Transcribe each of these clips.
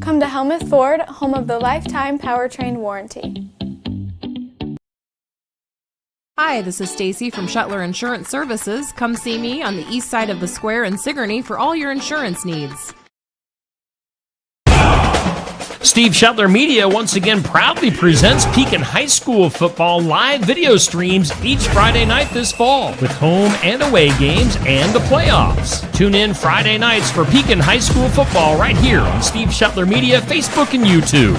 Come to Helmuth Ford, home of the lifetime powertrain warranty. Hi, this is Stacy from Shuttler Insurance Services. Come see me on the east side of the square in Sigourney for all your insurance needs. Steve Shuttler Media once again proudly presents Pekin High School football live video streams each Friday night this fall with home and away games and the playoffs. Tune in Friday nights for Pekin High School football right here on Steve Shuttler Media, Facebook, and YouTube.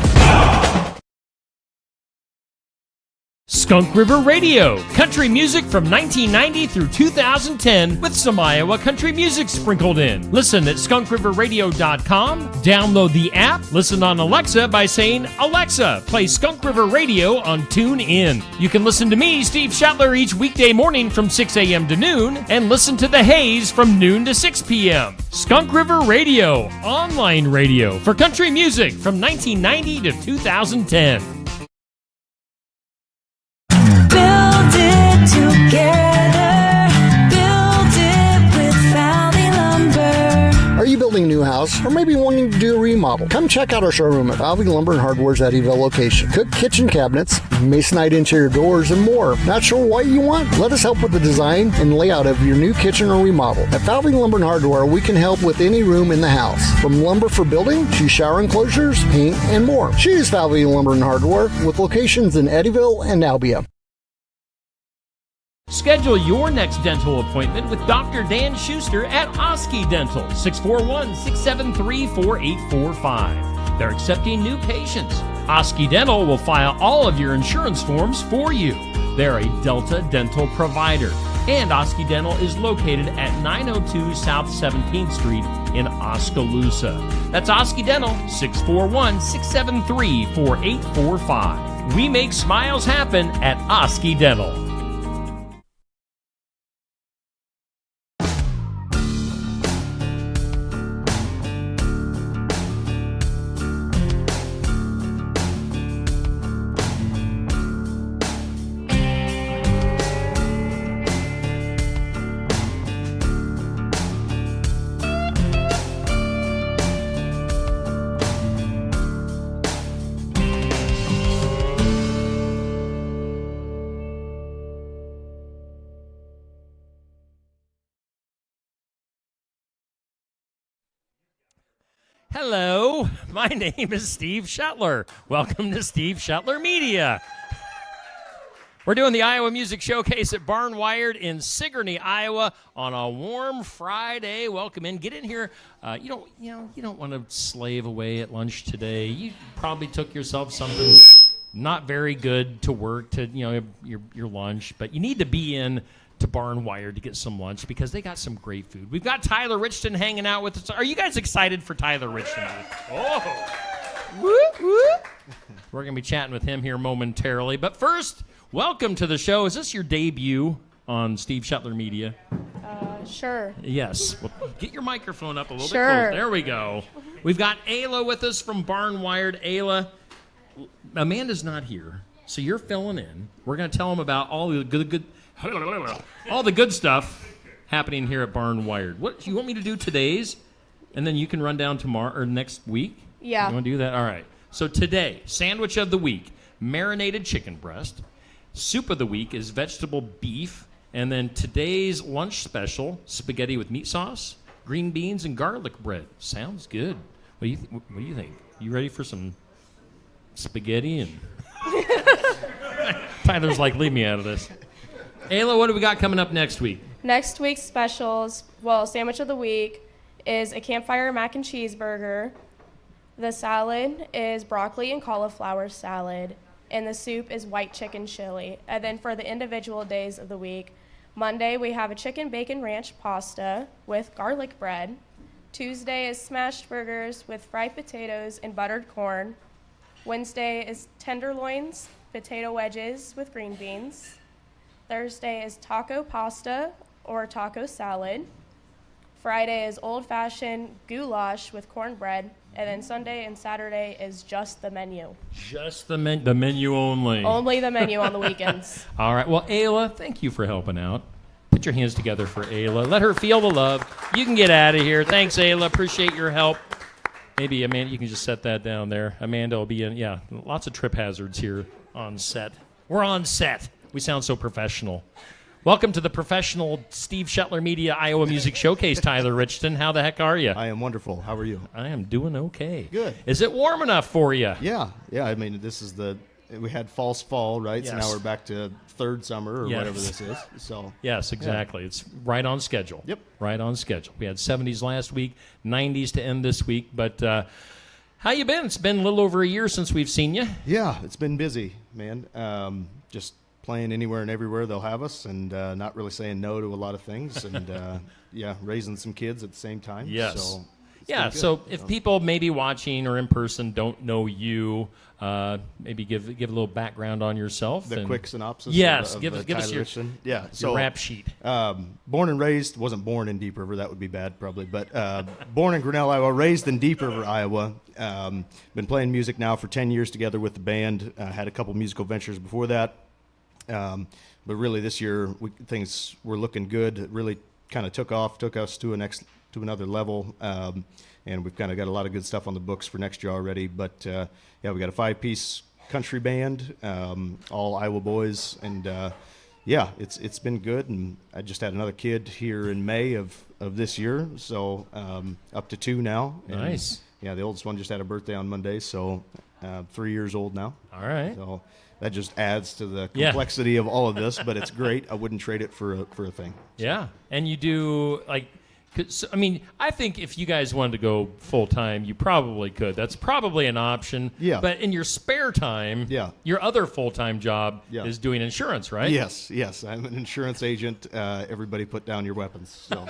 Skunk River Radio, country music from 1990 through 2010 with some Iowa country music sprinkled in. Listen at skunkriverradio.com, download the app, listen on Alexa by saying, Alexa, play Skunk River Radio on TuneIn. You can listen to me, Steve Shuttler, each weekday morning from 6 a.m. to noon and listen to The Haze from noon to 6 p.m. Skunk River Radio, online radio for country music from 1990 to 2010. Together, build it with Valley Lumber. Are you building a new house or maybe wanting to do a remodel? Come check out our showroom at Valley Lumber and Hardware's Eddyville location. Cook kitchen cabinets, masonite interior doors, and more. Not sure what you want? Let us help with the design and layout of your new kitchen or remodel. At Valley Lumber and Hardware, we can help with any room in the house, from lumber for building to shower enclosures, paint, and more. Choose Valley Lumber and Hardware with locations in Eddyville and Albia. Schedule your next dental appointment with Dr. Dan Schuster at Oski Dental, 641-673-4845. They're accepting new patients. Oski Dental will file all of your insurance forms for you. They're a Delta dental provider. And Oski Dental is located at 902 South 17th Street in Oskaloosa. That's Oski Dental, 641-673-4845. We make smiles happen at Oski Dental. Hello, my name is Steve Shuttler. Welcome to Steve Shuttler Media. We're doing the Iowa Music Showcase at Barnwired in Sigourney, Iowa on a warm Friday. Welcome in. Get in here. You don't want to slave away at lunch today. You probably took yourself something not very good to work to, your lunch, but you need to be in to Barnwired to get some lunch because they got some great food. We've got Tyler Richton hanging out with us. Are you guys excited for Tyler Richton? Oh, woo, woo. We're going to be chatting with him here momentarily. But first, welcome to the show. Is this your debut on Steve Shuttler Media? Sure. Yes. Well, get your microphone up a little bit Sure. closer. There we go. We've got Ayla with us from Barnwired. Ayla, Amanda's not here, so you're filling in. We're going to tell him about all the good stuff happening here at Barnwired. What do you want me to do today's, and then you can run down tomorrow or next week? Yeah. You want to do that? All right. So today, sandwich of the week, marinated chicken breast. Soup of the week is vegetable beef. And then today's lunch special, spaghetti with meat sauce, green beans, and garlic bread. Sounds good. What do you think? You ready for some spaghetti? And Tyler's like, leave me out of this. Ayla, what do we got coming up next week? Next week's specials, sandwich of the week is a campfire mac and cheese burger. The salad is broccoli and cauliflower salad. And the soup is white chicken chili. And then for the individual days of the week, Monday we have a chicken bacon ranch pasta with garlic bread. Tuesday is smashed burgers with fried potatoes and buttered corn. Wednesday is tenderloins, potato wedges with green beans. Thursday is taco pasta or taco salad. Friday is old-fashioned goulash with cornbread. And then Sunday and Saturday is just the menu. Just the menu only. Only the menu on the weekends. All right. Well, Ayla, thank you for helping out. Put your hands together for Ayla. Let her feel the love. You can get out of here. Thanks, Ayla. Appreciate your help. Maybe, Amanda, you can just set that down there. Amanda will be in, lots of trip hazards here on set. We're on set. We sound so professional. Welcome to the professional Steve Shetler Media Iowa Music Showcase, Tyler Richton. How the heck are you? I am wonderful. How are you? I am doing okay. Good. Is it warm enough for you? Yeah. I mean, we had false fall, right? So Yes. now we're back to third summer or Yes. whatever this is. So Yes, exactly. It's right on schedule. Yep. Right on schedule. We had 70s last week, 90s to end this week. But how you been? It's been a little over a year since we've seen you. yeah, it's been busy, man. Just playing anywhere and everywhere they'll have us, and not really saying no to a lot of things, and raising some kids at the same time. Yes. So it's Yeah, been good. so if people maybe watching or in person don't know you, maybe give a little background on yourself. The and quick synopsis. Yes, of give us Tyler your Richton. Yeah. your So rap sheet. born and raised, wasn't born in Deep River, that would be bad probably, but born in Grinnell, Iowa, raised in Deep River, Iowa. Been playing music now for 10 years together with the band. Had a couple musical ventures before that. But really this year things were looking good. It really kind of took us to another level. And we've kind of got a lot of good stuff on the books for next year already. But we got a 5-piece country band, all Iowa boys, and it's been good. And I just had another kid here in May of this year, so up to 2 now. And, Nice. Yeah, the oldest one just had a birthday on Monday, so 3 years old now. All right. So that just adds to the Yeah. complexity of all of this, but it's great. I wouldn't trade it for a thing. Yeah, and you do I think if you guys wanted to go full time, you probably could. That's probably an option. Yeah. But in your spare time, Yeah. your other full time job Yeah. is doing insurance, right? Yes. I'm an insurance agent. Everybody put down your weapons. So,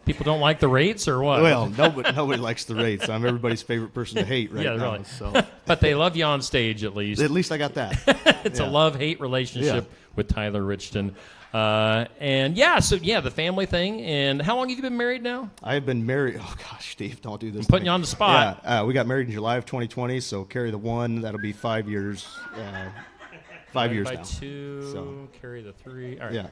People don't like the rates or what? well, nobody likes the rates. I'm everybody's favorite person to hate right Yeah, now. really. So But they love you on stage at least. at least I got that. It's a yeah. love-hate relationship with Tyler Richton. The family thing. And how long have you been married now? I have been married. Oh gosh, Steve, don't do this. I'm putting you on the spot. Yeah, we got married in July of 2020. So carry the 1. That'll be 5 years. 5 years by now. 2, So. carry the 3. All right. Yeah.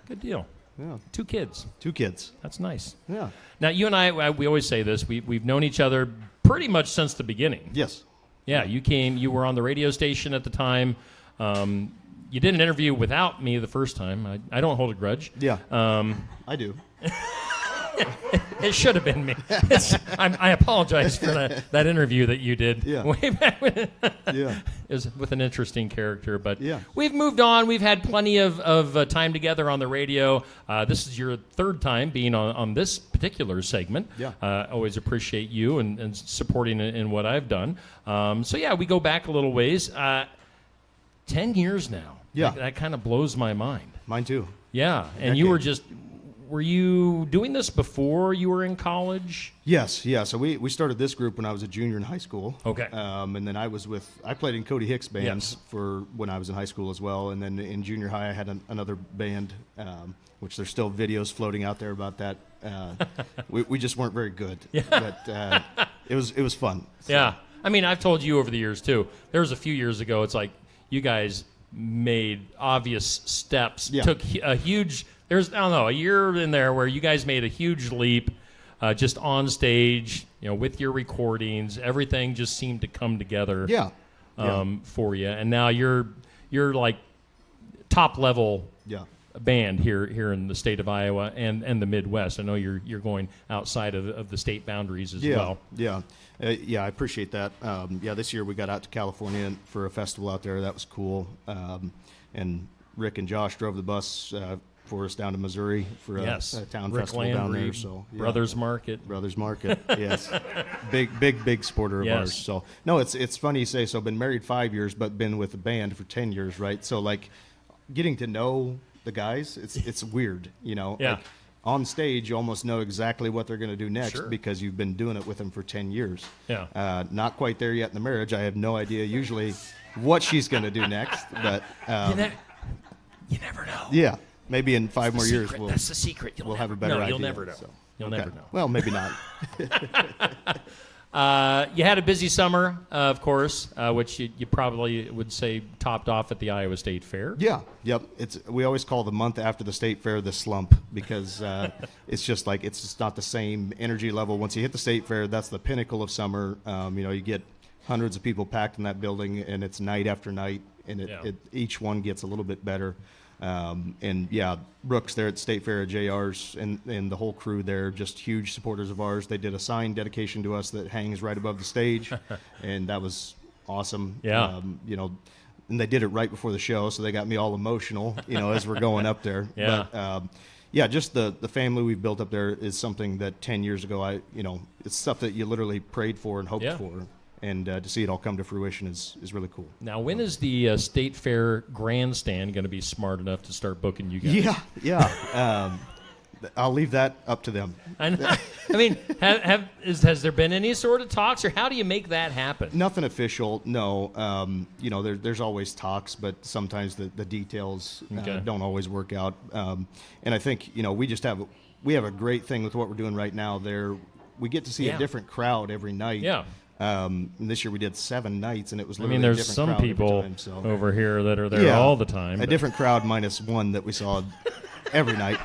Good deal. Yeah. 2 kids. 2 kids. That's nice. Yeah. Now, you and I, we always say this. We've known each other pretty much since the beginning. Yes. Yeah, you were on the radio station at the time. You did an interview without me the first time. I don't hold a grudge. Yeah. I do. It should have been me. I apologize for that interview that you did Yeah. way back when. Yeah. It was with an interesting character, but Yeah. we've moved on. We've had plenty of time together on the radio. This is your 3rd time being on this particular segment. Yeah. Always appreciate you and supporting in what I've done. We go back a little ways. 10 years now. Yeah. That kind of blows my mind. Mine too. Yeah, and you were you doing this before you were in college? Yes, yeah. So we started this group when I was a junior in high school. Okay. And then I played in Cody Hicks bands Yes. for when I was in high school as well. And then in junior high, I had another band, which there's still videos floating out there about that. We just weren't very good. Yeah. But it was fun. So, Yeah. I mean, I've told you over the years too. There was a few years ago. It's like you guys made obvious steps. Yeah. Took a huge. There's a year in there where you guys made a huge leap, just on stage. With your recordings, everything just seemed to come together. Yeah. For you, and now you're like top level. Yeah. Band here in the state of Iowa and the Midwest. I know you're going outside of the state boundaries as well. Yeah. I appreciate that. This year we got out to California for a festival out there. That was cool. And Rick and Josh drove the bus for us down to Missouri for a town Rick festival Landry, down there. So yeah. Brothers Market. Brothers Market, yes, big supporter of Yes. ours. So no, it's funny you say so. Been married 5 years, but been with the band for 10 years, right? So like, getting to know the guys, it's weird, Yeah. Like, on stage, you almost know exactly what they're going to do next Sure. because you've been doing it with them for 10 years. Yeah. Not quite there yet in the marriage. I have no idea usually what she's going to do next, but You never know. yeah, maybe in 5 more years That's the secret. we'll have a better idea. You'll never know. So, You'll okay. never know. Well, maybe not. You had a busy summer, of course, which you probably would say topped off at the Iowa State Fair. Yeah, yep. We always call the month after the state fair the slump because it's just like it's just not the same energy level. Once you hit the state fair, that's the pinnacle of summer. You get hundreds of people packed in that building, and it's night after night, and each one gets a little bit better. And yeah, Brooks there at State Fair at JR's and the whole crew there, just huge supporters of ours. They did a sign dedication to us that hangs right above the stage, and that was awesome. Yeah. And they did it right before the show, so they got me all emotional, as we're going up there. Yeah. But, just the family we've built up there is something that 10 years ago, it's stuff that you literally prayed for and hoped for. And to see it all come to fruition is really cool. Now, when is the State Fair grandstand going to be smart enough to start booking you guys? Yeah. I'll leave that up to them. I mean, has there been any sort of talks, or how do you make that happen? Nothing official, no. There's always talks, but sometimes the details don't always work out. And I think we have a great thing with what we're doing right now. We get to see a different crowd every night. Yeah. And this year we did 7 nights, and it was literally a there's different some crowd people every time, over here that are there all the time. A different crowd minus one that we saw every night,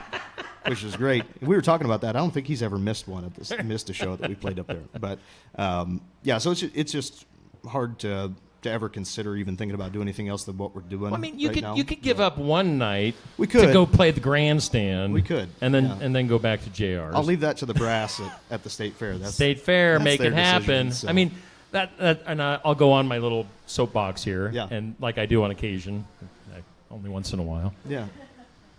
which is great. We were talking about that. I don't think he's ever missed a show that we played up there. But so it's just hard to ever consider even thinking about doing anything else than what we're doing. Well, you now. could give up one night. We could to go play the grandstand. We could, and then go back to JR's. I'll leave that to the brass at the State Fair. State Fair, that's make it happen. Decision, so. I mean, and I'll go on my little soapbox here, Yeah. and like I do on occasion, only once in a while. Yeah.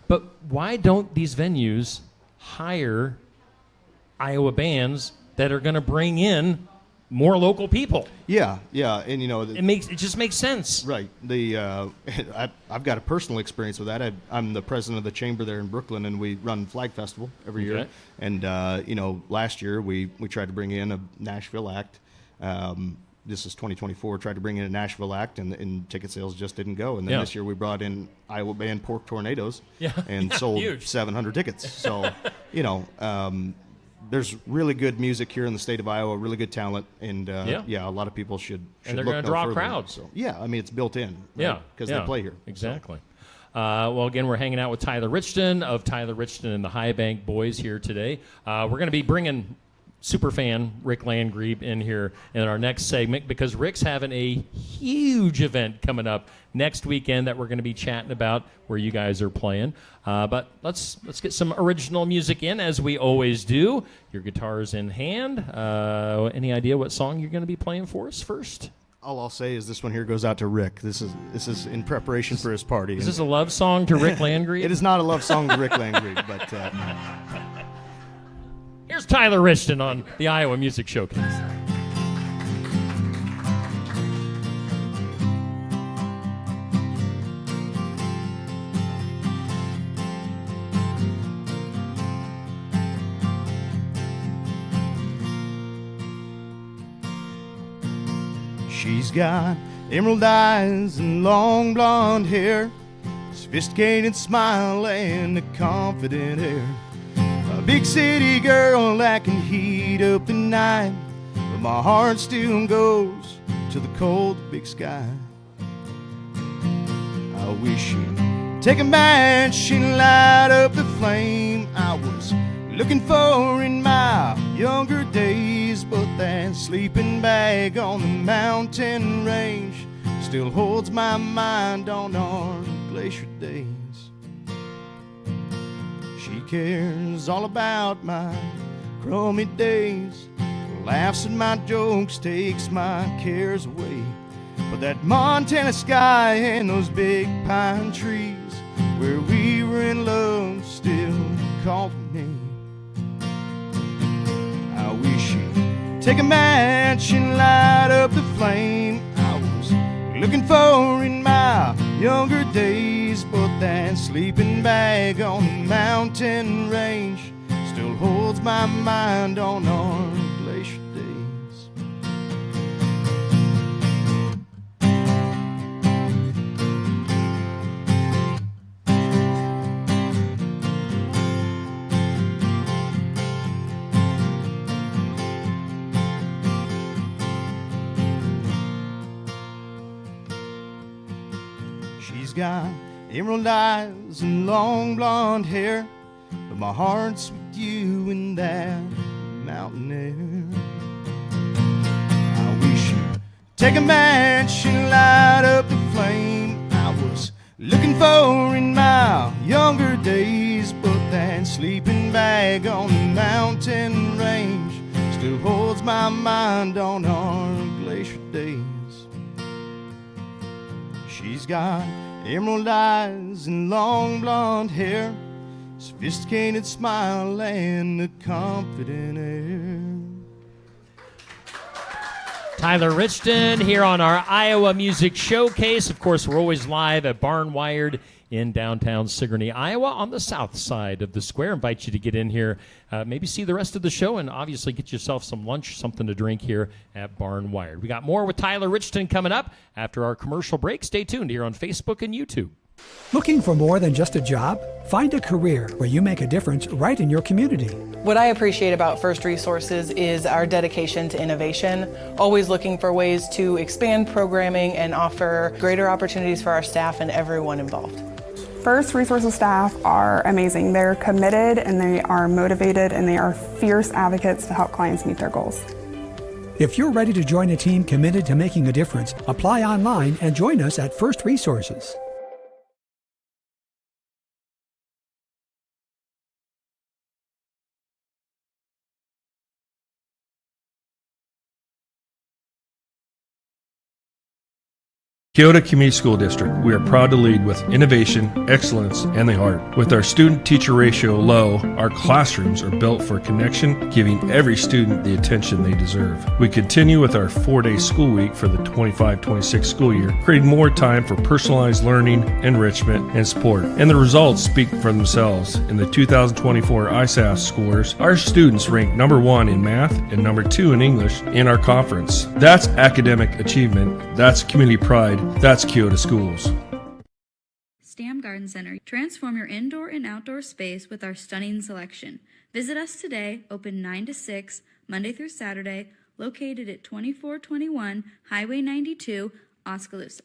But why don't these venues hire Iowa bands that are going to bring in more local people? Yeah, and it just makes sense, right? I've got a personal experience with that. I'm the president of the chamber there in Brooklyn, and we run Flag Festival every year. And last year we tried to bring in a Nashville act. This is 2024. Tried to bring in a Nashville act, and ticket sales just didn't go. And then this year we brought in Iowa band Pork Tornadoes, and sold huge. 700 tickets. So, there's really good music here in the state of Iowa, really good talent, and a lot of people should and they're look going to no draw further. crowds. So, it's built in. Right? Because they play here. Exactly. Well, again, we're hanging out with Tyler Richton of Tyler Richton and the High Bank Boys here today. We're going to be bringing superfan Rick Landgrebe in here in our next segment because Rick's having a huge event coming up next weekend that we're going to be chatting about where you guys are playing. But let's get some original music in as we always do. Your guitar's in hand. Any idea what song you're going to be playing for us first? All I'll say is this one here goes out to Rick. This is in preparation for his party. Is this a love song to Rick Landgrebe? It is not a love song to Rick Landgrebe, but here's Tyler Richton on the Iowa Music Showcase. she's got emerald eyes and long blonde hair, sophisticated smile and a confident air. A big city girl that can heat up the night, but my heart still goes to the cold big sky. I wish she'd take a match and light up the flame I was looking for in my younger days, but that sleeping bag on the mountain range still holds my mind on our glacier days. She cares all about my crummy days, laughs at my jokes, takes my cares away. But that Montana sky and those big pine trees where we were in love still call me. I wish she'd take a match and light up the flame I was looking for in my younger days, but that sleeping bag on the mountain range still holds my mind on our glacier days. She's got emerald eyes and long blonde hair, but my heart's with you in that mountain air. I wish you'd take a match and light up the flame I was looking for in my younger days, but that sleeping bag on the mountain range still holds my mind on our glacier days. She's got emerald eyes and long blonde hair, sophisticated smile and a confident air. Tyler Richton here on our Iowa Music Showcase. Of course, we're always live at Barn Wired in downtown Sigourney, Iowa, on the south side of the square. Invite you to get in here, maybe see the rest of the show, and obviously get yourself some lunch, something to drink here at Barn Wired. We got more with Tyler Richton coming up after our commercial break. Stay tuned here on Facebook and YouTube. Looking for more than just a job? Find a career where you make a difference right in your community. What I appreciate about First Resources is our dedication to innovation, always looking for ways to expand programming and offer greater opportunities for our staff and everyone involved. First Resources staff are amazing. They're committed and they are motivated and they are fierce advocates to help clients meet their goals. If you're ready to join a team committed to making a difference, apply online and join us at First Resources. Keota Community School District, we are proud to lead with innovation, excellence, and the heart. With our student-teacher ratio low, our classrooms are built for connection, giving every student the attention they deserve. We continue with our 4-day school week for the 25-26 school year, creating more time for personalized learning, enrichment, and sport. And the results speak for themselves. In the 2024 ISAF scores, our students ranked number 1 in math and number 2 in English in our conference. That's academic achievement. That's community pride. That's Keota Schools. Stam Garden Center. Transform your indoor and outdoor space with our stunning selection. Visit us today, open 9 to 6, Monday through Saturday, located at 2421 Highway 92, Oskaloosa.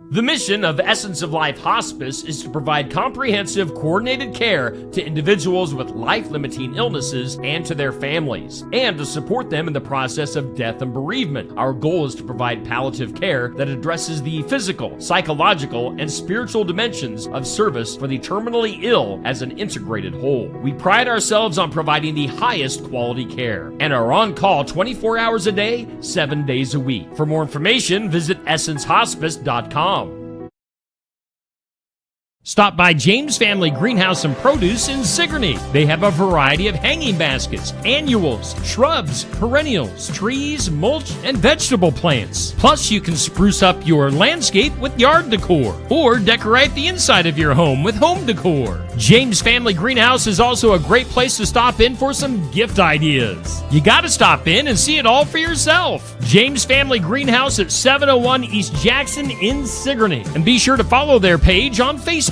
The mission of Essence of Life Hospice is to provide comprehensive, coordinated care to individuals with life-limiting illnesses and to their families, and to support them in the process of death and bereavement. Our goal is to provide palliative care that addresses the physical, psychological, and spiritual dimensions of service for the terminally ill as an integrated whole. We pride ourselves on providing the highest quality care and are on call 24 hours a day, 7 days a week. For more information, visit essencehospice.com. Stop by James Family Greenhouse and Produce in Sigourney. They have a variety of hanging baskets, annuals, shrubs, perennials, trees, mulch, and vegetable plants. Plus, you can spruce up your landscape with yard decor or decorate the inside of your home with home decor. James Family Greenhouse is also a great place to stop in for some gift ideas. You gotta stop in and see it all for yourself. James Family Greenhouse at 701 East Jackson in Sigourney. And be sure to follow their page on Facebook.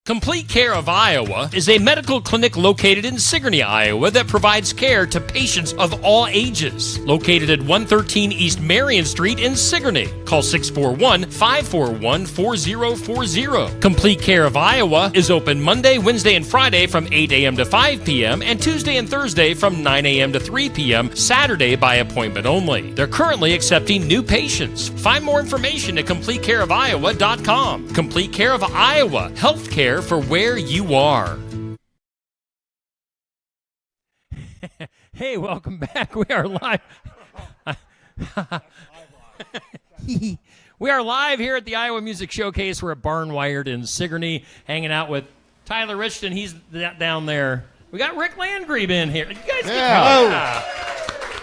Complete Care of Iowa is a medical clinic located in Sigourney, Iowa that provides care to patients of all ages. Located at 113 East Marion Street in Sigourney. Call 641-541-4040. Complete Care of Iowa is open Monday, Wednesday, and Friday from 8 a.m. to 5 p.m. and Tuesday and Thursday from 9 a.m. to 3 p.m. Saturday by appointment only. They're currently accepting new patients. Find more information at CompleteCareOfIowa.com. Complete Care of Iowa. Healthcare for where you are. Hey, welcome back. We are live. We are live here at the Iowa Music Showcase. We're at Barn Wired in Sigourney, hanging out with Tyler Richton. He's down there. We got Rick Landgrebe in here. You guys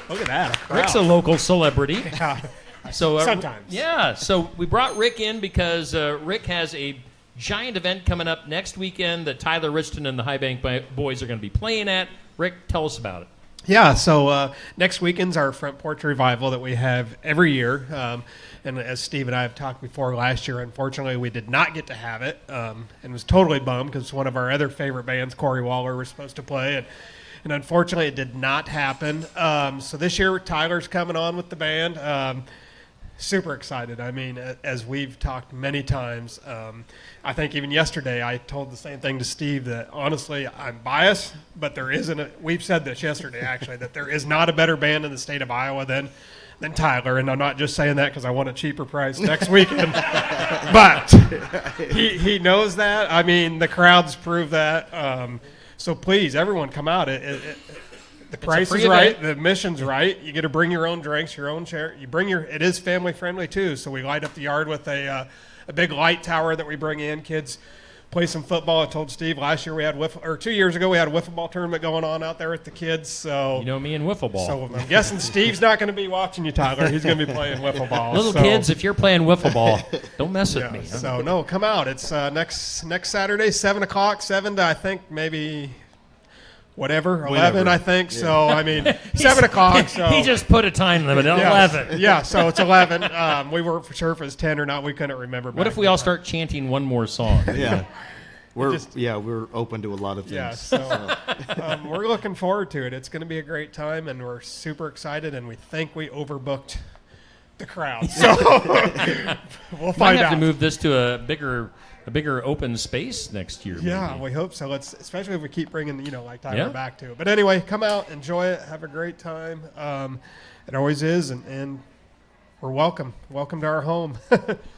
Look at that. Rick's a local celebrity. Yeah. So Sometimes. Yeah. So we brought Rick in because Rick has a giant event coming up next weekend that Tyler Richton and the High Bank Boys are going to be playing at. Rick, tell us about it. Yeah, so next weekend's our Front Porch Revival that we have every year. And as Steve and I have talked before, last year, unfortunately, we did not get to have it and was totally bummed because one of our other favorite bands, Corey Waller, was supposed to play. And unfortunately, it did not happen. So this year, Tyler's coming on with the band. super excited. I mean, as we've talked many times, I think even yesterday I told the same thing to Steve that honestly I'm biased, but there isn't. We've said this yesterday actually that there is not a better band in the state of Iowa than Tyler, and I'm not just saying that because I want a cheaper price next weekend, but he knows that. I mean, the crowds prove that. So please, everyone, come out. The price is right. The admission's right. You get to bring your own drinks, your own chair. It is family friendly too. So we light up the yard with a big light tower that we bring in. Kids play some football. I told Steve last year 2 years ago we had a wiffle ball tournament going on out there with the kids. So you know me and wiffle ball. So I'm guessing Steve's not going to be watching you, Tyler. He's going to be playing wiffle ball. Little kids, if you're playing wiffle ball, don't mess with me. So no, come out. It's next Saturday, 7 o'clock, 7 to I think maybe. 11, I think. Yeah. So, I mean, 7 o'clock. So. He just put a time limit at 11. Yeah, so it's 11. We weren't for sure if it was 10 or not. We couldn't remember. What if we all start chanting one more song? Yeah. We're open to a lot of things. Yeah, so we're looking forward to it. It's going to be a great time, and we're super excited, and we think we overbooked the crowd. So we'll find out. Might have to move this to a bigger open space next year. Yeah, maybe. We hope so. Especially if we keep bringing, like Tyler back to it. But anyway, come out, enjoy it, have a great time. It always is, and we're welcome. Welcome to our home.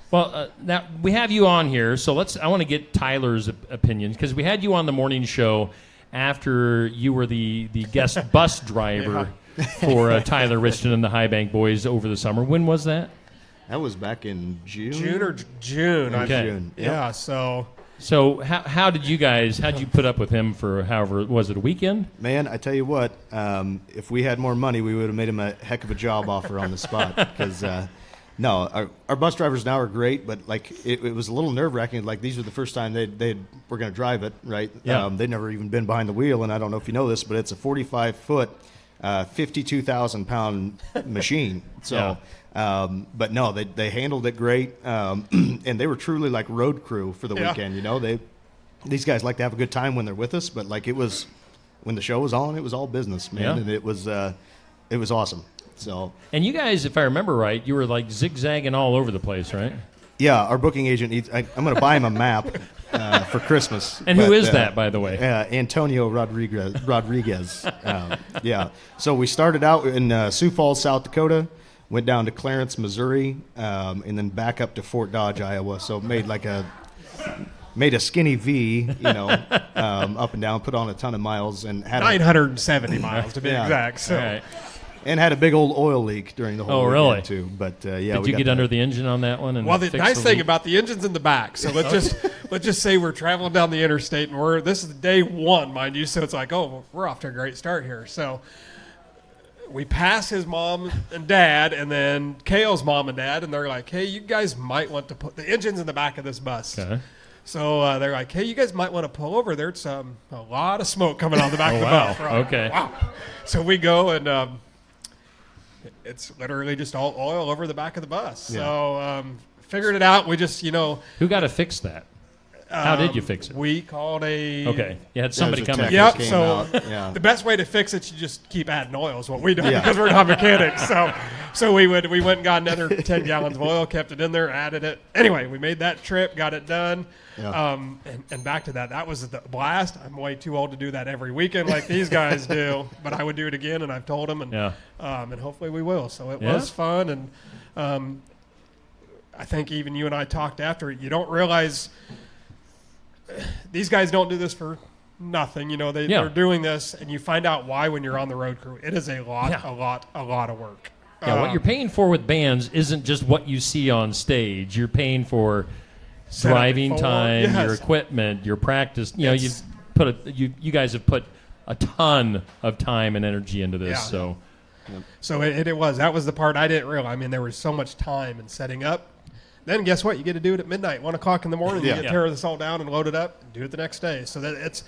Well, now we have you on here, so I want to get Tyler's opinions because we had you on the morning show after you were the guest bus driver for Tyler Richton and the High Bank Boys over the summer. When was that? That was back in June. June. Okay. June. Yep. Yeah. So how'd you put up with him for however, was it a weekend? Man, I tell you what, if we had more money, we would have made him a heck of a job offer on the spot. Because no, our bus drivers now are great, but like it was a little nerve wracking. Like these were the first time they were going to drive it, right? Yeah. They'd never even been behind the wheel, and I don't know if you know this, but it's a 45-foot, 52,000-pound machine. So. Yeah. But no, they handled it great, and they were truly like road crew for the weekend. These guys like to have a good time when they're with us, but like it was when the show was on, it was all business, man, and it was awesome. So, and you guys, if I remember right, you were like zigzagging all over the place, right? Yeah, our booking agent I'm going to buy him a map for Christmas. And who is that, by the way? Antonio Rodriguez. Yeah. So we started out in Sioux Falls, South Dakota. Went down to Clarence, Missouri, and then back up to Fort Dodge, Iowa. So made a skinny V, up and down. Put on a ton of miles and had 970 miles to be exact. So. Right. And had a big old oil leak during the whole weekend too. But did you get under the engine on that one? And well, the nice thing about the engine's in the back. So let's just say we're traveling down the interstate, and this is day one, mind you. So it's like, we're off to a great start here. So. We pass his mom and dad, and then Kale's mom and dad, and they're like, hey, you guys might want to put the engine's in the back of this bus. Okay. So they're like, hey, you guys might want to pull over. There's a lot of smoke coming out of the back of the bus. Okay. Wow. So we go, and it's literally just all oil over the back of the bus. Yeah. So figured it out. We just, Who got to fix that? How did you fix it? We called Okay. You had somebody come in. Yep. So the best way to fix it, you just keep adding oil is what we do because we're not mechanics. So we went and got another 10 gallons of oil, kept it in there, added it. Anyway, we made that trip, got it done. Yeah. And back to that was the blast. I'm way too old to do that every weekend like these guys do, but I would do it again, and I've told them, and hopefully we will. So it was fun, and I think even you and I talked after it. You don't realize these guys don't do this for nothing. They're doing this, and you find out why when you're on the road crew. It is a lot of work. Yeah, what you're paying for with bands isn't just what you see on stage. You're paying for driving time, your equipment, your practice. You guys have put a ton of time and energy into this. So that was the part I didn't realize. I mean, there was so much time in setting up. Then guess what? You get to do it at midnight, 1 o'clock in the morning. You get to tear this all down and load it up and do it the next day. So that it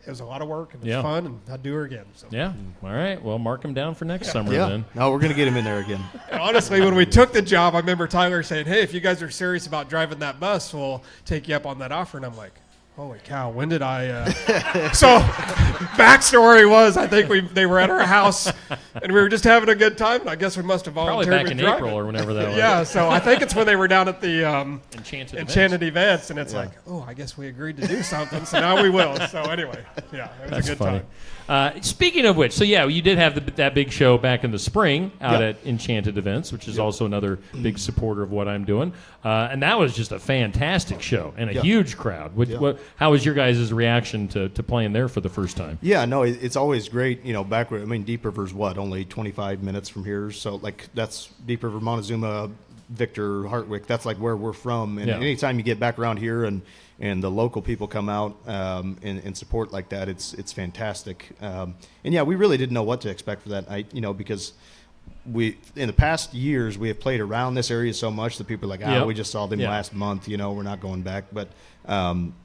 was a lot of work, and it's fun, and I'd do her again. So. Yeah. All right. Well, mark him down for next summer then. No, we're going to get him in there again. And honestly, when we took the job, I remember Tyler saying, hey, if you guys are serious about driving that bus, we'll take you up on that offer. And I'm like, holy cow, when did I? So backstory was, I think they were at our house, and we were just having a good time. And I guess we must have Probably volunteered back in to drive April it. or whenever that was. Yeah, so I think it's when they were down at the Enchanted events, and it's like, oh, I guess we agreed to do something, so now we will. So anyway, yeah, it was That's a good funny. time. Speaking of which, so yeah, you did have that big show back in the spring out at Enchanted Events, which is also another big supporter of what I'm doing. And that was just a fantastic show and a huge crowd. How was your guys' reaction to playing there for the first time? Yeah, no, it's always great. Back where, Deep River's only 25 minutes from here. So, that's Deep River, Montezuma, Victor, Hartwick. That's where we're from. And anytime you get back around here and the local people come out and support like that, it's fantastic. And we really didn't know what to expect for that night, because in the past years we have played around this area so much that people are like, we just saw them last month, we're not going back. But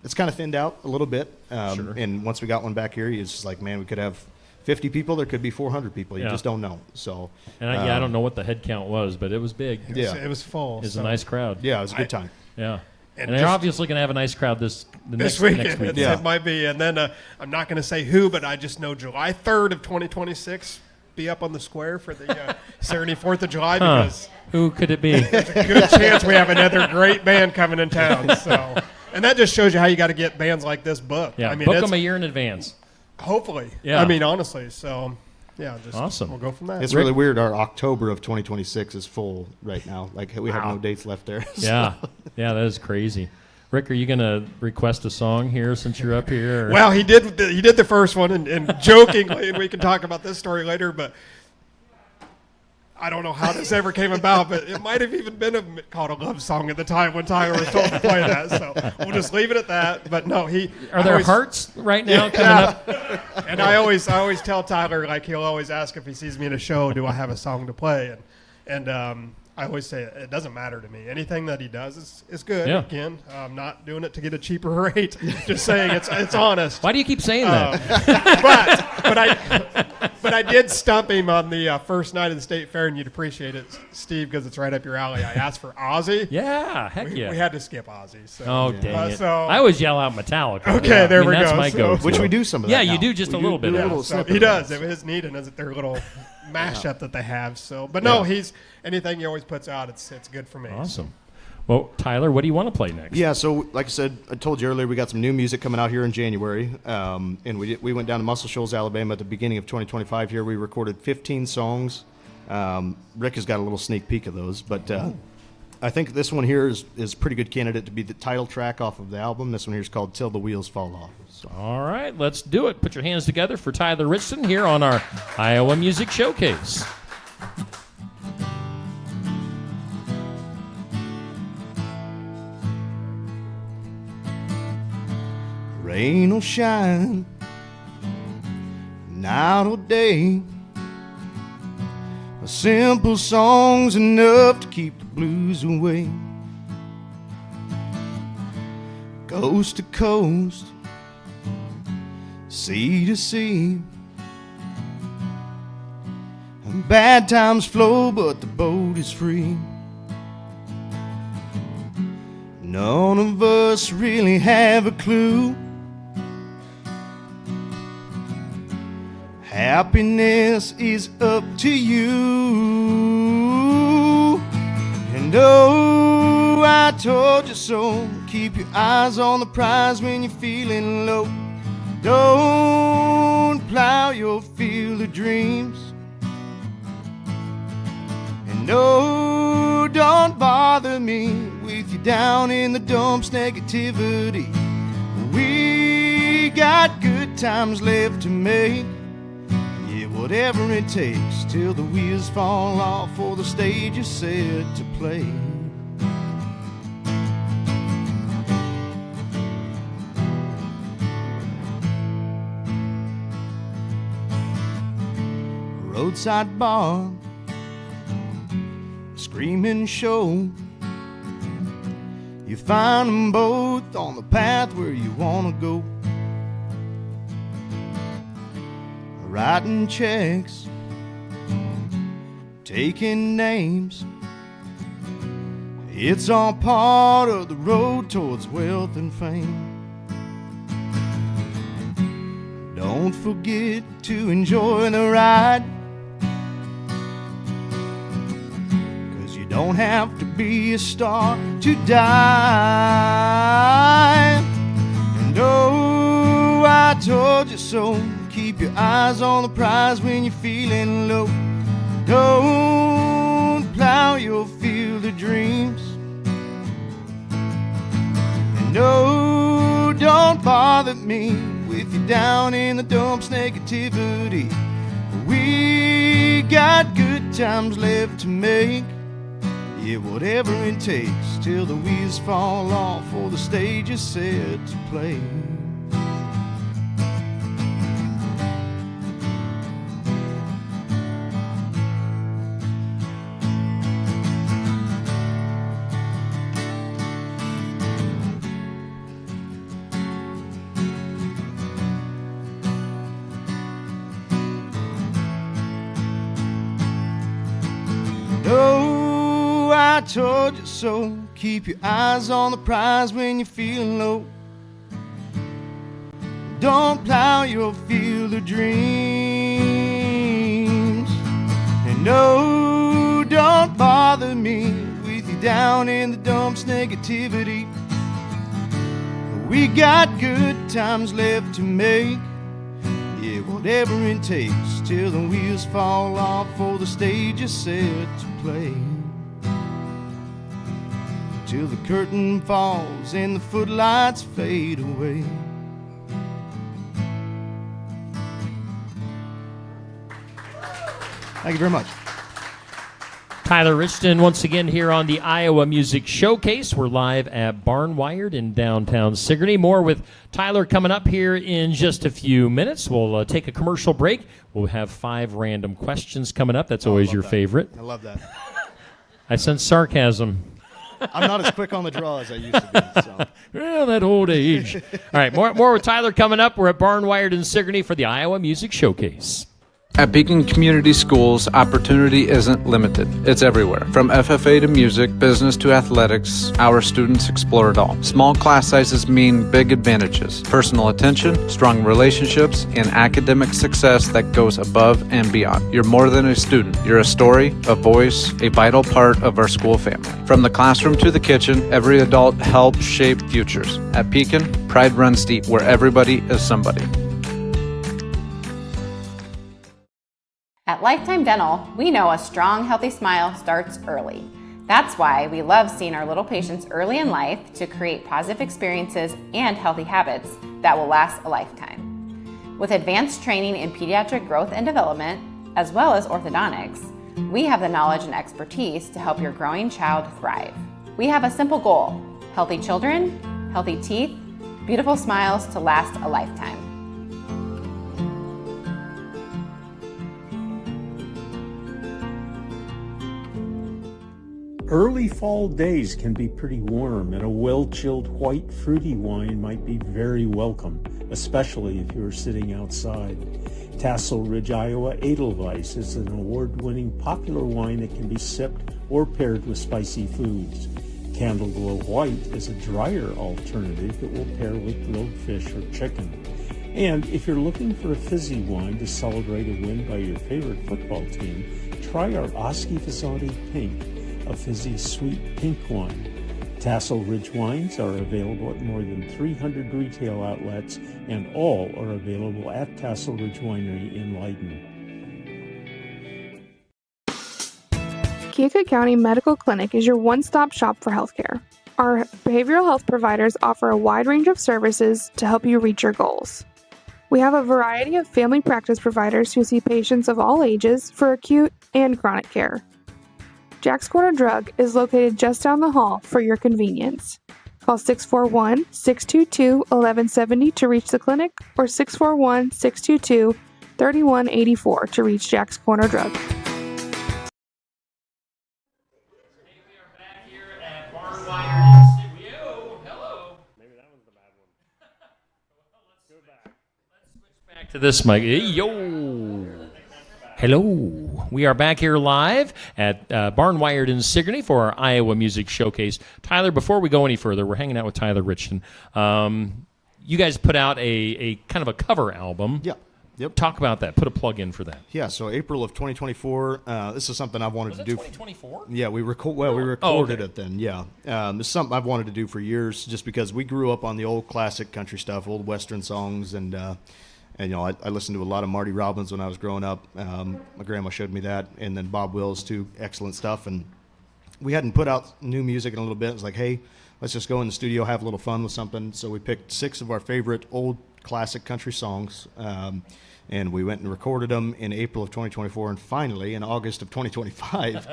it's kind of thinned out a little bit. Sure. And once we got one back here, it's just like, man, we could have 50 people, there could be 400 people. You just don't know. So, and I don't know what the head count was, but it was big. It was full. It was a nice crowd. Yeah, it was a good time. Yeah. And they're obviously going to have a nice crowd this weekend. Next week. It might be. And then I'm not going to say who, but I just know July 3rd of 2026, be up on the square for the Sigourney 4th of July because who could it be? There's a good chance we have another great band coming in town. So, and that just shows you how you got to get bands like this booked. Yeah, book them a year in advance. Hopefully. Yeah. Honestly. So, just awesome. We'll go from there. It's really weird. Our October of 2026 is full right now. We have no dates left there. Yeah. Yeah, that is crazy. Rick, are you going to request a song here since you're up here? Or? Well, he did the first one, and jokingly, and we can talk about this story later, but I don't know how this ever came about, but it might have even been called a love song at the time when Tyler was told to play that. So we'll just leave it at that. But no, are there hearts right now coming up? And I always tell Tyler, he'll always ask if he sees me in a show, do I have a song to play? And I always say it doesn't matter to me. Anything that he does is good. Yeah. Again, I'm not doing it to get a cheaper rate. Just saying it's honest. Why do you keep saying that? But I did stump him on the first night of the state fair, and you'd appreciate it, Steve, because it's right up your alley. I asked for Ozzy. Yeah, heck yeah. We had to skip Ozzy. So. Oh, dang it. So, I always yell out Metallica. Okay, there we that's go. My go-to. Which we do some of that Yeah, now. you do just a little bit. He does. It was neat, and it's their little mashup that they have. So, but no, he's anything he always puts out. It's good for me. Awesome. Well, Tyler, what do you want to play next? Yeah, so like I said, I told you earlier, we got some new music coming out here in January, and we went down to Muscle Shoals, Alabama at the beginning of 2025 here. We recorded 15 songs. Rick has got a little sneak peek of those, but I think this one here is a pretty good candidate to be the title track off of the album. This one here is called Till the Wheels Fall Off. So. All right, let's do it. Put your hands together for Tyler Richardson here on our Iowa Music Showcase. Rain or shine, night or day, a simple song's enough to keep the blues away. Coast to coast, sea to sea, and bad times flow, but the boat is free. None of us really have a clue. Happiness is up to you. And oh, I told you so. Keep your eyes on the prize when you're feeling low. Don't plow your field of dreams. And no, don't bother me with you down in the dumps negativity. We got good times left to make. Whatever it takes till the wheels fall off for the stage is set to play. Roadside bar, screaming show. You find them both on the path where you want to go. Writing checks, taking names. It's all part of the road towards wealth and fame. Don't forget to enjoy the ride, 'cause you don't have to be a star to die. And oh, I told you so. Keep your eyes on the prize when you're feeling low. Don't plow your field of dreams. And no, don't bother me with you down in the dumps negativity. We got good times left to make. Yeah, whatever it takes till the wheels fall off or the stage is set to play. Oh, I told you so. Keep your eyes on the prize when you're feeling low. Don't plow your field of dreams. And no, don't bother me with you down in the dumps negativity. We got good times left to make. Yeah, whatever it takes till the wheels fall off or the stage is set to play. Till the curtain falls and the footlights fade away. Thank you very much. Tyler Richton once again here on the Iowa Music Showcase. We're live at Barnwired in downtown Sigourney. More with Tyler coming up here in just a few minutes. We'll take a commercial break. We'll have 5 random questions coming up. That's always your favorite. I love that. I sense sarcasm. I'm not as quick on the draw as I used to be. So. Well, that old age. All right, more with Tyler coming up. We're at Barnwired in Sigourney for the Iowa Music Showcase. At Beacon Community Schools, opportunity isn't limited. It's everywhere. From FFA to music, business to athletics, our students explore it all. Small class sizes mean big advantages. Personal attention, strong relationships, and academic success that goes above and beyond. You're more than a student. You're a story, a voice, a vital part of our school family. From the classroom to the kitchen, every adult helps shape futures. At Beacon, pride runs deep, where everybody is somebody. At Lifetime Dental, we know a strong, healthy smile starts early. That's why we love seeing our little patients early in life to create positive experiences and healthy habits that will last a lifetime. With advanced training in pediatric growth and development, as well as orthodontics, we have the knowledge and expertise to help your growing child thrive. We have a simple goal: healthy children, healthy teeth, beautiful smiles to last a lifetime. Early fall days can be pretty warm, and a well-chilled white fruity wine might be very welcome, especially if you're sitting outside. Tassel Ridge, Iowa Edelweiss is an award-winning popular wine that can be sipped or paired with spicy foods. Candle Glow White is a drier alternative that will pair with grilled fish or chicken. And if you're looking for a fizzy wine to celebrate a win by your favorite football team, try our Oski Fasati Pink, a fizzy sweet pink wine. Tassel Ridge wines are available at more than 300 retail outlets, and all are available at Tassel Ridge Winery in Leiden. Keokuk County Medical Clinic is your one-stop shop for healthcare. Our behavioral health providers offer a wide range of services to help you reach your goals. We have a variety of family practice providers who see patients of all ages for acute and chronic care. Jack's Corner Drug is located just down the hall for your convenience. Call 641-622-1170 to reach the clinic, or 641-622-3184 to reach Jack's Corner Drug. Back to this mic. Hey, yo. Hello. We are back here live at Barnwired in Sigourney for our Iowa Music Showcase. Tyler, before we go any further, we're hanging out with Tyler Richton. you guys put out a kind of a cover album. Yeah. Yep. Talk about that. Put a plug in for that. Yeah, so April of 2024. This is something I've wanted to do. 2024? Yeah, we recorded it then. Yeah, this is something I've wanted to do for years, just because we grew up on the old classic country stuff, old Western songs, and you know, I listened to a lot of Marty Robbins when I was growing up. My grandma showed me that, and then Bob Wills too. Excellent stuff. And we hadn't put out new music in a little bit. It was like, hey, let's just go in the studio, have a little fun with something. So we picked 6 of our favorite old classic country songs. And we went and recorded them in April of 2024, and finally, in August of 2025,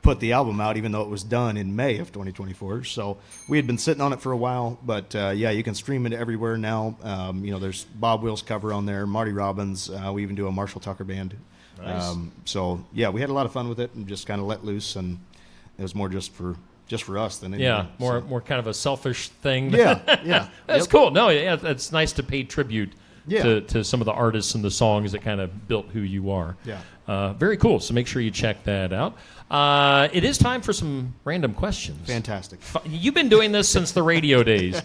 put the album out, even though it was done in May of 2024. So we had been sitting on it for a while, but yeah, you can stream it everywhere now. You know, there's Bob Wills cover on there, Marty Robbins. We even do a Marshall Tucker band. Nice. So yeah, we had a lot of fun with it and just kind of let loose, and it was more just for us than anything. Yeah, more kind of a selfish thing. Yeah. That's cool. No, yeah, it's nice to pay tribute. Yeah. To some of the artists and the songs that kind of built who you are. Yeah. Very cool. So make sure you check that out. It is time for some random questions. Fantastic. You've been doing this since the radio days.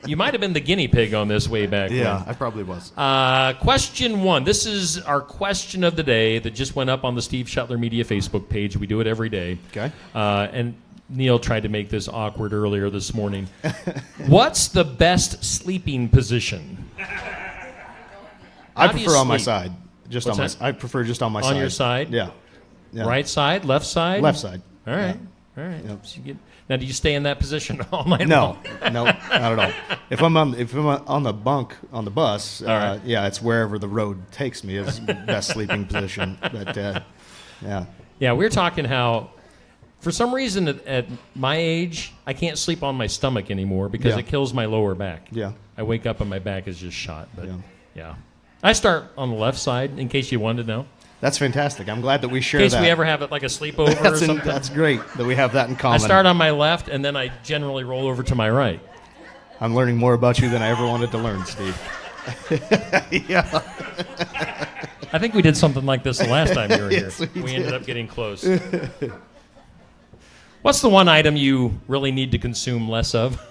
You might have been the guinea pig on this way back Yeah, when. I probably was. Question 1. This is our question of the day that just went up on the Steve Shuttler Media Facebook page. We do it every day. Okay. And Neil tried to make this awkward earlier this morning. What's the best sleeping position? I How do you prefer on my sleep? side. Just What's on my. that? I prefer just on my On side. your side? Yeah. Yeah. Right side, left side? Left side. All right. All right. So you now, do you stay in that position all night No, long? no, not at all. If I'm on the bunk on the bus, right. yeah, it's wherever the road takes me is best sleeping position. But yeah. Yeah, we were talking how, for some reason, at my age, I can't sleep on my stomach anymore because Yeah. it kills my lower back. Yeah. I wake up and my back is just shot. But yeah. I start on the left side, in case you wanted to know. That's fantastic. I'm glad that we share In case that. we ever have it like a sleepover or something. That's great that we have that in I common. start on my left, and then I generally roll over to my right. I'm learning more about you than I ever wanted to learn, Steve. Yeah. I think we did something like this the last time you were Yes, here. we Ended did. up getting close. What's the one item you really need to consume less of?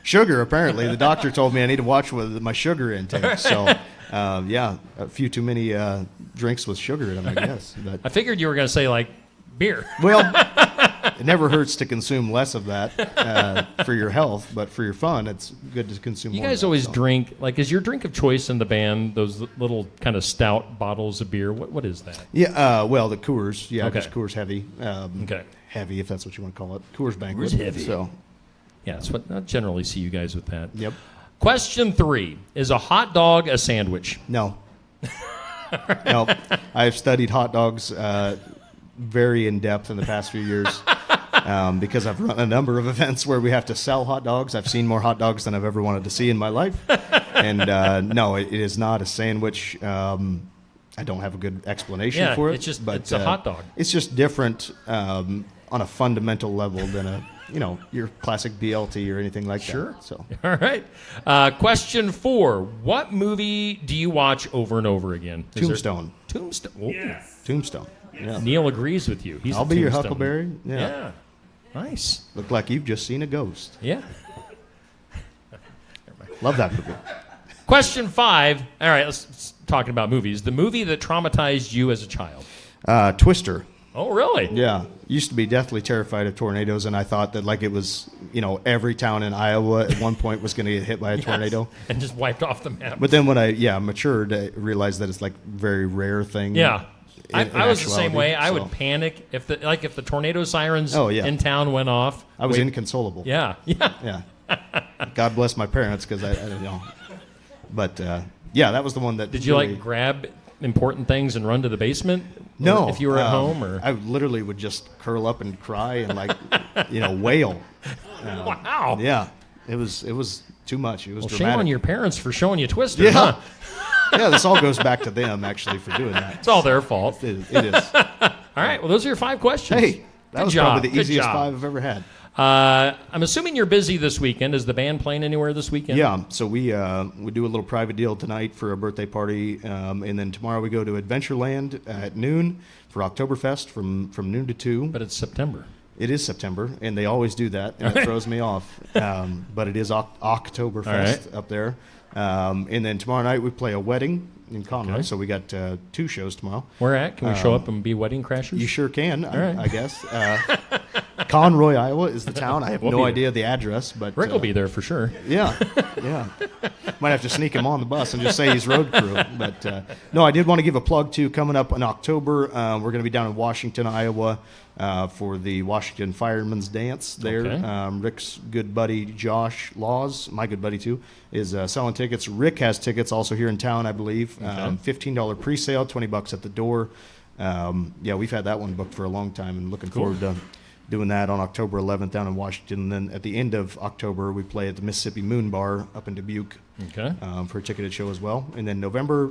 Sugar, apparently. The doctor told me I need to watch with my sugar intake. So, yeah, a few too many drinks with sugar in them, I guess. But, I figured you were going to say, like, beer. well, it never hurts to consume less of that for your health, but for your fun, it's good to consume You more. guys of that, always so. drink, like, is your drink of choice in the band those little kind of stout bottles of beer? What is that? Yeah, well, the Coors. Yeah, Okay. just Coors Heavy. Okay. Heavy, if that's what you want to call it. Coors Banquet. Coors Heavy. So, Yeah, that's what I generally see you guys with that. Yep. Question 3. Is a hot dog a sandwich? No. No. I've studied hot dogs very in depth in the past few years because I've run a number of events where we have to sell hot dogs. I've seen more hot dogs than I've ever wanted to see in my life. And no, it is not a sandwich. I don't have a good explanation for it. It's just but, it's a hot dog. It's just different on a fundamental level than your classic BLT or anything like Sure. that. So. All right. Question 4. What movie do you watch over and over again? Is there- Tombstone. Tombstone. Oh. Yes. Tombstone. Yeah. Neil agrees with you. He's I'll a be your Tombstone. Huckleberry. Yeah. Nice. Look like you've just seen a ghost. Yeah. Love that movie. Question 5. All right, let's talking about movies. The movie that traumatized you as a child. Twister. Oh, really? Yeah. Used to be deathly terrified of tornadoes, and I thought that like it was, every town in Iowa at one point was going to get hit by a tornado. And just wiped off the map. But then when I matured, I realized that it's like a very rare thing. Yeah. in I was the same actuality, way. I so. would panic if the tornado sirens Oh, yeah. in town went off. I was inconsolable. Yeah. Yeah. God bless my parents because I don't know. But yeah, that was the one that. Did you really, like grab important things and run to the basement? No. If you were at home, or I literally would just curl up and cry and like, wail. Wow. Yeah. It was too much. It was Well, shame dramatic. on your parents for showing you Twister. Yeah. Huh? Yeah, this all goes back to them actually for doing that. It's all their fault. It is. All right. Well, those are your 5 questions. Hey, that Good was job. probably the Good easiest job. 5 I've ever had. I'm assuming you're busy this weekend. Is the band playing anywhere this weekend? Yeah, so we do a little private deal tonight for a birthday party, and then tomorrow we go to Adventureland at noon for Oktoberfest from noon to 2. But it's September. It is September, and they always do that, and it throws me off. But it is Oktoberfest up there. And then tomorrow night we play a wedding in Conroy, Okay. so we got 2 shows tomorrow. Where at? Can we show up and be wedding crashers? You sure can, All right. I guess. Conroy, Iowa is the town. I have We'll no be idea the address, but Rick will be there for sure. Yeah. Might have to sneak him on the bus and just say he's road crew. But no, I did want to give a plug too. Coming up in October, we're going to be down in Washington, Iowa, for the Washington Firemen's Dance there. Okay. Rick's good buddy Josh Laws, my good buddy too, is selling tickets. Rick has tickets also here in town, I believe. $15 pre-sale, $20 at the door. Yeah, we've had that one booked for a long time, and looking forward to doing that on October 11th down in Washington. And then at the end of October, we play at the Mississippi Moon Bar up in Dubuque for a ticketed show as well. And then November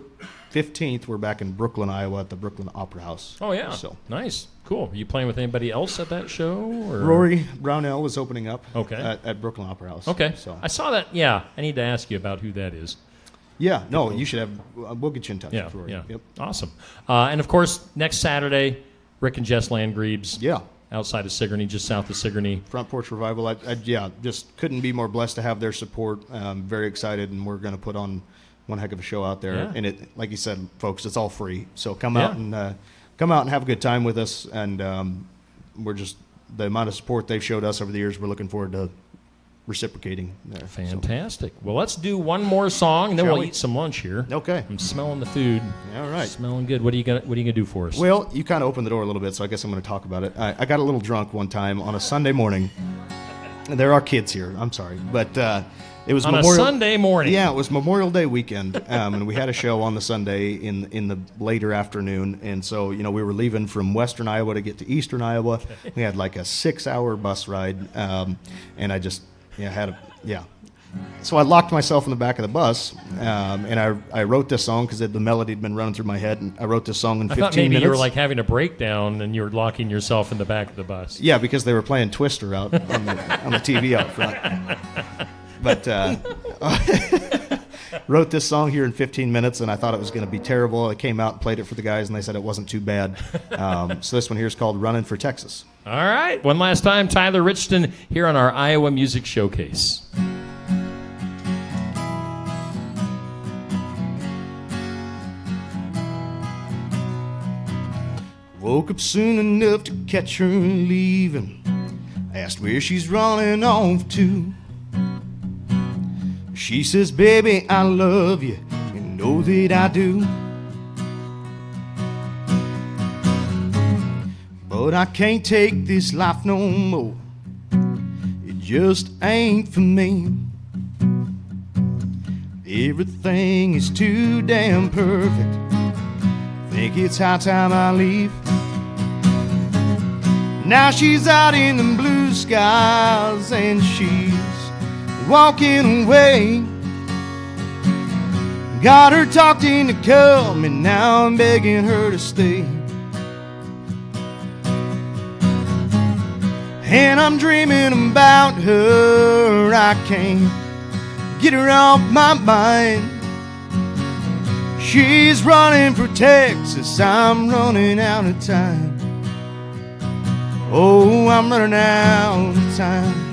15th, we're back in Brooklyn, Iowa at the Brooklyn Opera House. Oh, yeah. So Nice. Cool. Are you playing with anybody else at that show? Or? Rory Brownell is opening up Okay. at Brooklyn Opera House. Okay. So I saw that. Yeah. I need to ask you about who that is. yeah, no, you should have. We'll get you in touch Yeah. with Rory. Yeah. Yep. Awesome. And of course, next Saturday, Rick and Jess Landgreaves. Yeah. Outside of Sigourney, just south of Sigourney. Front Porch Revival. I just couldn't be more blessed to have their support. Very excited, and we're going to put on one heck of a show out there. Yeah. And it, like you said, folks, it's all free. So come out and have a good time with us. And we're just the amount of support they've showed us over the years. We're looking forward to reciprocating there. Fantastic. Well, let's do one more song, and then Shall we'll we? eat some lunch here. Okay. I'm smelling the food. All right. Smelling good. What are you gonna do for us? Well, you kind of opened the door a little bit, so I guess I'm going to talk about it. I got a little drunk one time on a Sunday morning. There are kids here. I'm sorry, but it was on Memorial a Sunday morning. Yeah, it was Memorial Day weekend, and we had a show on the Sunday in the later afternoon. And so, we were leaving from Western Iowa to get to Eastern Iowa. We had like a 6-hour bus ride, and I just So I locked myself in the back of the bus, and I wrote this song because the melody had been running through my head, and I wrote this song in 15 minutes. I thought maybe you were like having a breakdown and you were locking yourself in the back of the bus. Yeah, because they were playing Twister out on the TV out front. But wrote this song here in 15 minutes, and I thought it was going to be terrible. I came out and played it for the guys, and they said it wasn't too bad. So this one here is called Running for Texas. All right. One last time, Tyler Richton here on our Iowa Music Showcase. Woke up soon enough to catch her leaving. Asked where she's running off to. She says, baby, I love you. You know that I do. But I can't take this life no more. It just ain't for me. Everything is too damn perfect. Think it's high time I leave. Now she's out in the blue skies and she's walking away. Got her talked into coming, now I'm begging her to stay. And I'm dreaming about her, I can't get her off my mind. She's running for Texas, I'm running out of time. Oh, I'm running out of time.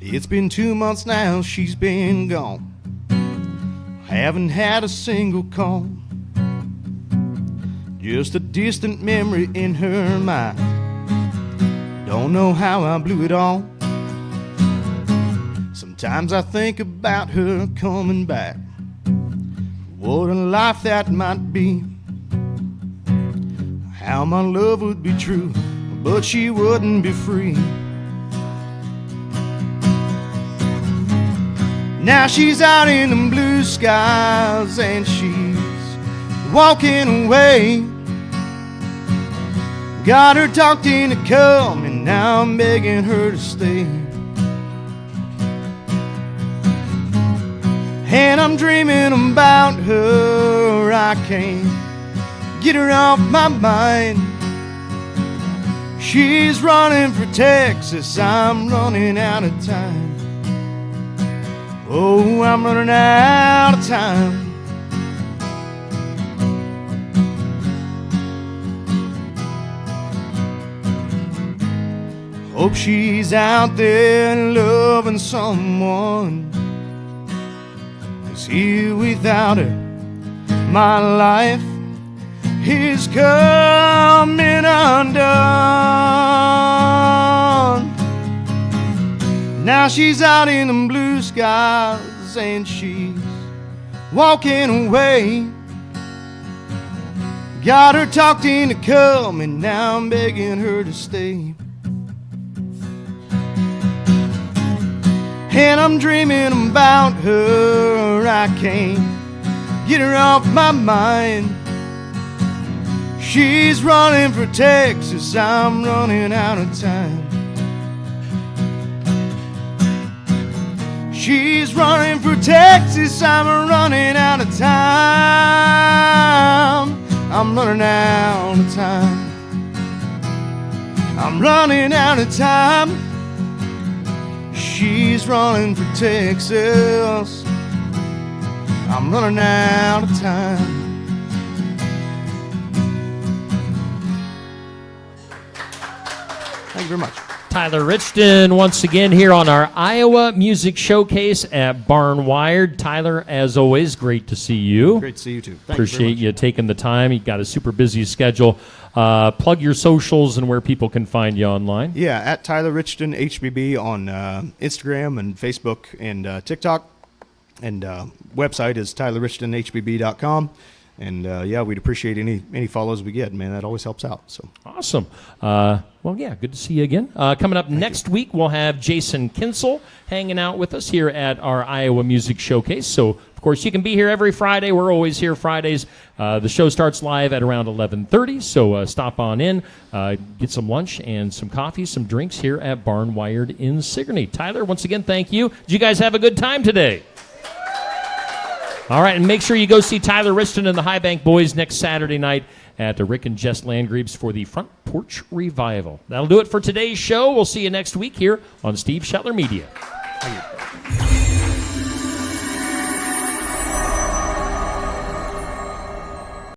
It's been 2 months now, she's been gone. Haven't had a single call. Just a distant memory in her mind. Don't know how I blew it all. Sometimes I think about her coming back. What a life that might be. How my love would be true, but she wouldn't be free. Now she's out in the blue skies and she's walking away. Got her talked into coming, now I'm begging her to stay. And I'm dreaming about her, I can't get her off my mind. She's running for Texas, I'm running out of time. Oh, I'm running out of time. Hope she's out there loving someone. 'Cause here without her, my life is coming undone. Now she's out in the blue skies and she's walking away. Got her talked into coming, now I'm begging her to stay. And I'm dreaming about her, I can't get her off my mind. She's running for Texas, I'm running out of time. She's running for Texas, I'm running out of time. I'm running out of time. I'm running out of time. She's running for Texas. I'm running out of time. Thank you very much. Tyler Richton once again here on our Iowa Music Showcase at Barn Wired. Tyler, as always, great to see you. Great to see you too. Appreciate you taking the time. You've got a super busy schedule. Plug your socials and where people can find you online. Yeah, at Tyler Richton HBB on Instagram and Facebook and TikTok. And website is tylerrichtonhbb.com. And yeah, we'd appreciate any follows we get, man. That always helps out. So awesome. Well, yeah, good to see you again. Coming up next week, we'll have Jason Kinsel hanging out with us here at our Iowa Music Showcase. So, of course, you can be here every Friday. We're always here Fridays. The show starts live at around 11:30, so stop on in, get some lunch and some coffee, some drinks here at Barn Wired in Sigourney. Tyler, once again, thank you. Did you guys have a good time today? All right, and make sure you go see Tyler Richton and the High Bank Boys next Saturday night at the Rick and Jess Landgreaves for the Front Porch Revival. That'll do it for today's show. We'll see you next week here on Steve Shetler Media. Thank you.